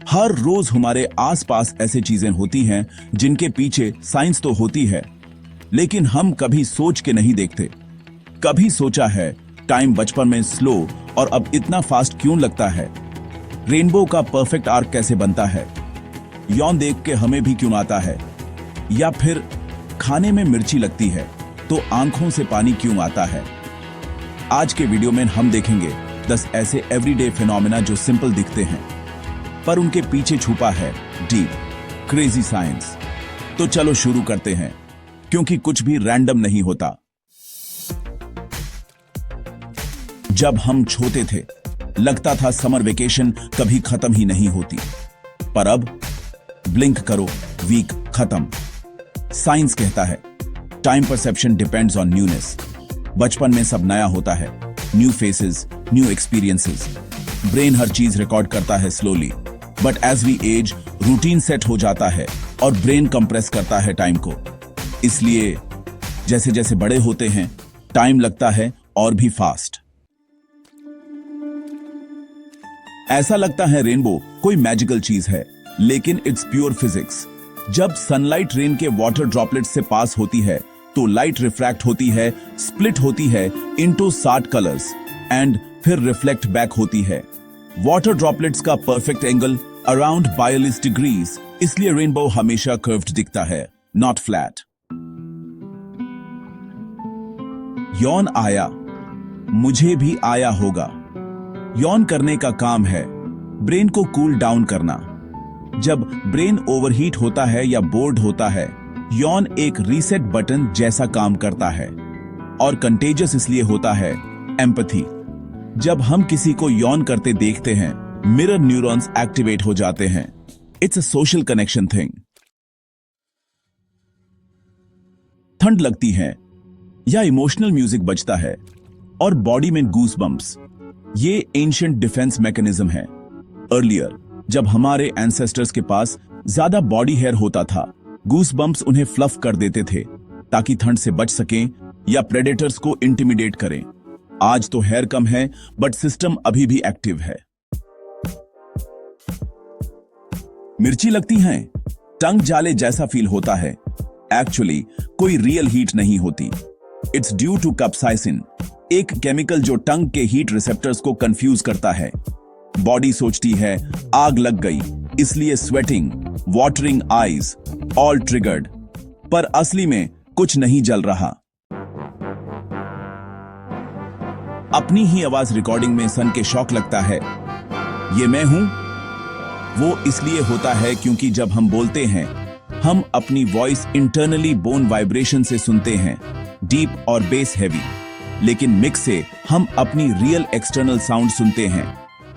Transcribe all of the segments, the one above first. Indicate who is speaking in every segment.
Speaker 1: हर रोज हमारे आसपास ऐसे चीजें होती हैं जिनके पीछे साइंस तो होती है, लेकिन हम कभी सोच के नहीं देखते। कभी सोचा है टाइम बचपन में स्लो और अब इतना फास्ट क्यों लगता है? रेनबो का परफेक्ट आर्क कैसे बनता है? यौन देख के हमें भी क्यों आता है? या फिर खाने में मिर्ची लगती है तो आंखों से पानी क्यों आता है? आज के वीडियो में हम देखेंगे 10 ऐसे एवरीडे फिनोमेना जो सिंपल दिखते हैं पर उनके पीछे छुपा है डीप क्रेजी साइंस। तो चलो शुरू करते हैं, क्योंकि कुछ भी रैंडम नहीं होता। जब हम छोटे थे लगता था समर वेकेशन कभी खत्म ही नहीं होती, पर अब ब्लिंक करो वीक खत्म। साइंस कहता है time perception depends on newness. बचपन में सब नया होता है, new faces, new experiences. Brain हर चीज रिकॉर्ड करता है slowly, but as we age routine set हो जाता है और ब्रेन कंप्रेस करता है टाइम को। इसलिए जैसे जैसे बड़े होते हैं टाइम लगता है और भी फास्ट। ऐसा लगता है रेनबो कोई मैजिकल चीज है, लेकिन इट्स प्योर फिजिक्स। जब सनलाइट रेन के वाटर ड्रॉपलेट्स से पास होती है तो लाइट रिफ्रैक्ट होती है, स्प्लिट होती है इनटू 60 कलर्स एंड फिर रिफ्लेक्ट बैक होती है। वाटर ड्रॉपलेट्स का परफेक्ट एंगल अराउंड 42 डिग्रीज, इसलिए रेनबो हमेशा कर्व्ड दिखता है, नॉट फ्लैट। यौन आया, मुझे भी आया होगा। यौन करने का काम है ब्रेन को कूल डाउन करना। जब ब्रेन ओवरहीट होता है या बोर्ड होता है, यौन एक रीसेट बटन जैसा काम करता है। और कंटेजियस इसलिए होता है एम्पैथी। जब हम किसी को यौन करते देखते हैं, मिरर न्यूरॉन्स एक्टिवेट हो जाते हैं। It's a social connection thing. ठंड लगती है या इमोशनल म्यूजिक बजता है और बॉडी में गूस बम्प्स, ये एंशिएंट डिफेंस मैकेनिज्म है। अर्लियर जब हमारे एंसेस्टर्स के पास ज्यादा बॉडी हेयर होता था, गूस बम्प्स उन्हें फ्लफ कर देते थे ताकि ठंड से बच सकें या प्रेडेटर्स को इंटिमिडेट करें। आज तो हेयर कम है बट सिस्टम अभी भी एक्टिव है। मिर्ची लगती हैं, टंग जाले जैसा फील होता है। एक्चुअली कोई रियल हीट नहीं होती। इट्स ड्यू टू कैप्साइसिन, एक केमिकल जो टंग के हीट रिसेप्टर्स को कंफ्यूज करता है। बॉडी सोचती है आग लग गई, इसलिए sweating, watering eyes, all triggered, पर असली में कुछ नहीं जल रहा। अपनी ही आवाज रिकॉर्डिंग में सन के शॉक लगता है, ये मैं हूं। वो इसलिए होता है क्योंकि जब हम बोलते हैं हम अपनी वॉइस इंटरनली बोन वाइब्रेशन से सुनते हैं, डीप और बेस हैवी। लेकिन मिक्स से हम अपनी रियल एक्सटर्नल साउंड सुनते हैं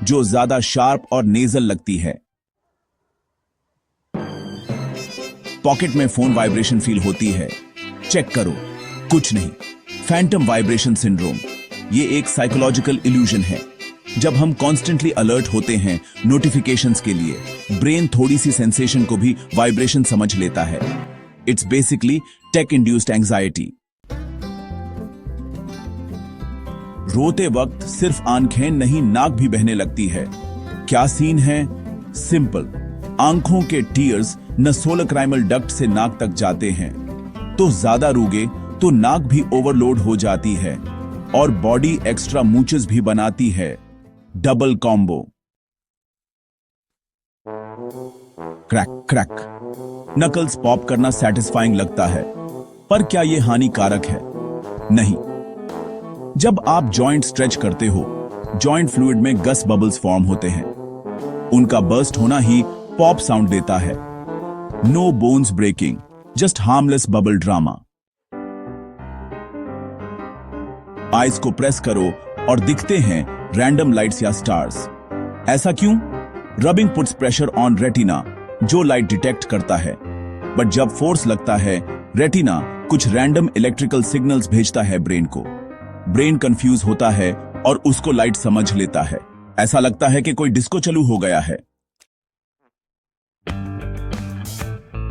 Speaker 1: जो ज्यादा शार्प और नेजल लगती है। पॉकेट में फोन वाइब्रेशन फील होती है, चेक करो, कुछ नहीं, फैंटम वाइब्रेशन सिंड्रोम। ये एक साइकोलॉजिकल इल्यूजन है। जब हम कॉन्स्टेंटली अलर्ट होते हैं नोटिफिकेशंस के लिए, ब्रेन थोड़ी सी सेंसेशन को भी वाइब्रेशन समझ लेता है। It's basically tech induced anxiety. रोते वक्त सिर्फ आंखें नहीं, नाक भी बहने लगती है। क्या सीन है? सिंपल, आंखों के टीयर्स नसोलक्राइमल डक्ट से नाक तक जाते हैं, तो ज्यादा रोगे तो नाक भी ओवरलोड हो जाती है और बॉडी एक्स्ट्रा मूचेस भी बनाती है। Double combo. Crack crack, knuckles pop करना सेटिस्फाइंग लगता है, पर क्या यह हानिकारक है? नहीं। जब आप जॉइंट स्ट्रेच करते हो, जॉइंट फ्लूइड में गस बबल्स फॉर्म होते हैं। उनका बर्स्ट होना ही पॉप साउंड देता है। No bones breaking, just harmless bubble drama. Eyes को प्रेस करो और दिखते हैं रैंडम लाइट्स या स्टार्स। ऐसा क्यों? Rubbing puts pressure on retina जो लाइट डिटेक्ट करता है, बट जब फोर्स लगता है रेटिना कुछ रैंडम इलेक्ट्रिकल सिग्नल्स भेजता है ब्रेन को। ब्रेन कंफ्यूज होता है और उसको लाइट समझ लेता है। ऐसा लगता है कि कोई डिस्को चालू हो गया है।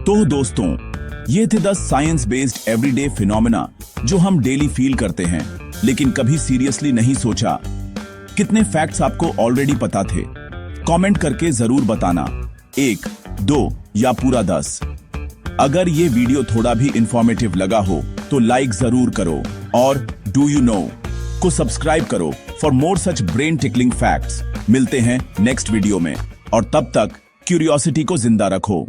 Speaker 1: तो दोस्तों, ये थे 10 साइंस बेस्ड एवरीडे फिनोमेना जो हम डेली फील करते हैं, लेकिन कभी सीरियसली नहीं सोचा। कितने फैक्ट्स आपको ऑलरेडी पता थे? कमेंट करके जरूर बताना। 1, 2 या पूरा 10। अगर ये वीडियो थोड़ा भी इंफॉर्मेटिव लगा हो तो लाइक जरूर करो और डू यू नो को सब्सक्राइब करो for more such brain tickling facts. मिलते हैं नेक्स्ट वीडियो में और तब तक क्यूरियोसिटी को जिंदा रखो।